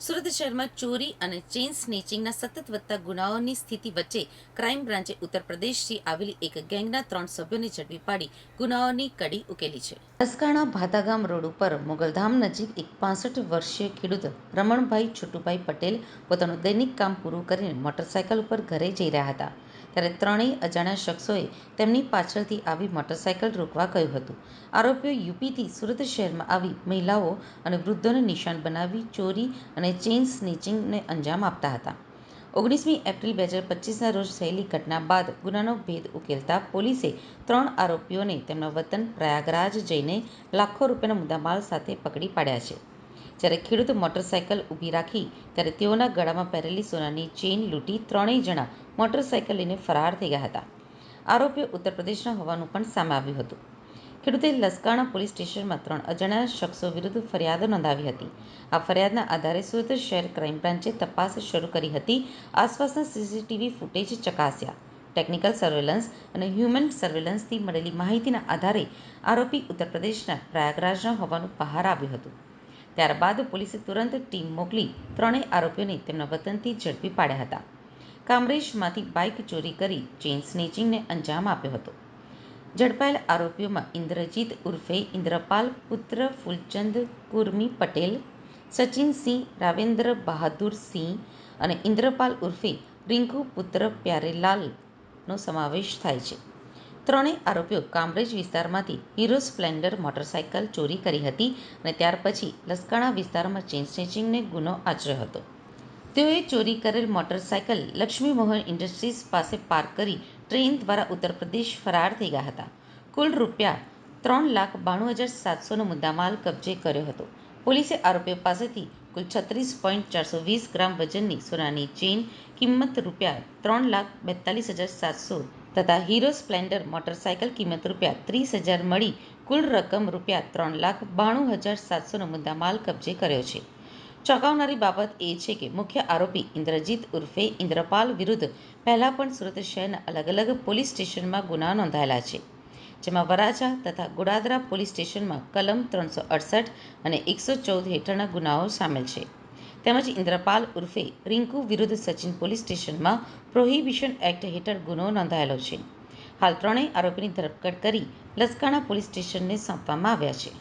સુરત શહેરમાં ચોરી અને ચેઇન સ્નેચિંગના સતત વધતા ગુનાઓની સ્થિતિ વચ્ચે ક્રાઇમ બ્રાન્ચે ઉત્તર પ્રદેશથી આવેલી એક ગેંગના 3 સભ્યોને ઝડપી પાડી ગુનાઓની કડી ઉકેલી છે. લસકાણા ભાતાગામ રોડ ઉપર મોગલધામ નજીક એક 65 વર્ષીય ખેડૂત રમણભાઈ છોટુભાઈ પટેલ પોતાનું દૈનિક કામ પૂરું કરીને મોટરસાયકલ ઉપર ઘરે જઈ રહ્યા હતા. ત્યારે ત્રણેય અજાણ્યા શખ્સોએ તેમની પાછળથી આવી મોટરસાયકલ રોકવા કહ્યું હતું. આરોપીઓ યુપીથી સુરત શહેરમાં આવી મહિલાઓ અને વૃદ્ધોને નિશાન બનાવી ચોરી અને ચેઇન સ્નેચિંગને અંજામ આપતા હતા. 19મી એપ્રિલ 2025ના રોજ થયેલી ઘટના બાદ ગુનાનો ભેદ ઉકેલતા પોલીસે 3 આરોપીઓને તેમના વતન પ્રયાગરાજ જઈને લાખો રૂપિયાના મુદ્દામાલ સાથે પકડી પાડ્યા છે. જ્યારે ખેડૂત મોટરસાયકલ ઊભી રાખી ત્યારે તેઓના ગળામાં પહેરેલી સોનાની ચેઇન લૂંટી ત્રણેય જણા મોટરસાયકલ લઈને ફરાર થઈ ગયા હતા. આરોપીઓ ઉત્તર પ્રદેશના હોવાનું પણ સામે આવ્યું હતું. ખેડૂતે લસકાણા પોલીસ સ્ટેશનમાં 3 અજાણ્યા શખ્સો વિરુદ્ધ ફરિયાદ નોંધાવી હતી. આ ફરિયાદના આધારે સુરત શહેર ક્રાઇમ બ્રાન્ચે તપાસ શરૂ કરી હતી. આસપાસના સીસીટીવી ફૂટેજ ચકાસ્યા. ટેકનિકલ સર્વેલન્સ અને હ્યુમન સર્વેલન્સથી મળેલી માહિતીના આધારે આરોપી ઉત્તર પ્રદેશના પ્રયાગરાજના હોવાનું બહાર આવ્યું હતું. ત્યારબાદ પોલીસે તુરંત ટીમ મોકલી ત્રણેય આરોપીઓને તેમના વતનથી ઝડપી પાડ્યા હતા. કામરેજમાંથી બાઇક ચોરી કરી ચેઇન સ્નેચિંગને અંજામ આપ્યો હતો. ઝડપાયેલ આરોપીઓમાં ઇન્દ્રજીત ઉર્ફે ઇન્દ્રપાલ પુત્ર ફૂલચંદ કુર્મી પટેલ, સચિનસિંહ રાવેન્દ્ર બહાદુર સિંહ અને ઇન્દ્રપાલ ઉર્ફે રિંકુ પુત્ર પ્યારેલાલનો સમાવેશ થાય છે. ત્રણેય આરોપીઓ કામરેજ વિસ્તારમાંથી હીરો સ્પ્લેન્ડર મોટરસાયકલ ચોરી કરી હતી અને ત્યાર પછી લસકાણા વિસ્તારમાં ચેઇન સ્નેચિંગનો ગુનો આચર્યો હતો. તેઓએ ચોરી કરેલ મોટરસાયકલ લક્ષ્મી મોહન ઇન્ડસ્ટ્રીઝ પાસે પાર્ક કરી ટ્રેન દ્વારા ઉત્તર પ્રદેશ ફરાર થઈ ગયા હતા. કુલ ₹3,92,700નો મુદ્દામાલ કબજે કર્યો હતો. પોલીસે આરોપીઓ પાસેથી કુલ 36.420 ગ્રામ વજનની સોનાની ચેઇન કિંમત ₹3,42,700 તથા હીરો સ્પ્લેન્ડર મોટરસાયકલ કિંમત ₹30,000 મળી કુલ રકમ ₹3,92,700નો મુદ્દામાલ કબજે કર્યો છે. ચોંકાવનારી બાબત એ છે કે મુખ્ય આરોપી ઇન્દ્રજીત ઉર્ફે ઇન્દ્રપાલ વિરુદ્ધ પહેલા પણ સુરત શહેરના અલગ-અલગ પોલીસ સ્ટેશનમાં ગુના નોંધાયેલા છે. જેમાં વરાછા તથા ગોડાદરા પોલીસ સ્ટેશનમાં કલમ 368 અને 114 હેઠળના ગુનાઓ સામેલ છે. તેમજ ઇન્દ્રપાલ ઉર્ફે રિંકુ વિરુદ્ધ સચિન પોલીસ સ્ટેશનમાં પ્રોહિબિશન એક્ટ હેઠળ ગુનો નોંધાયેલો છે. હાલ ત્રણેય આરોપીની ધરપકડ કરી લસકાણા પોલીસ સ્ટેશનને સોંપવામાં આવ્યા છે.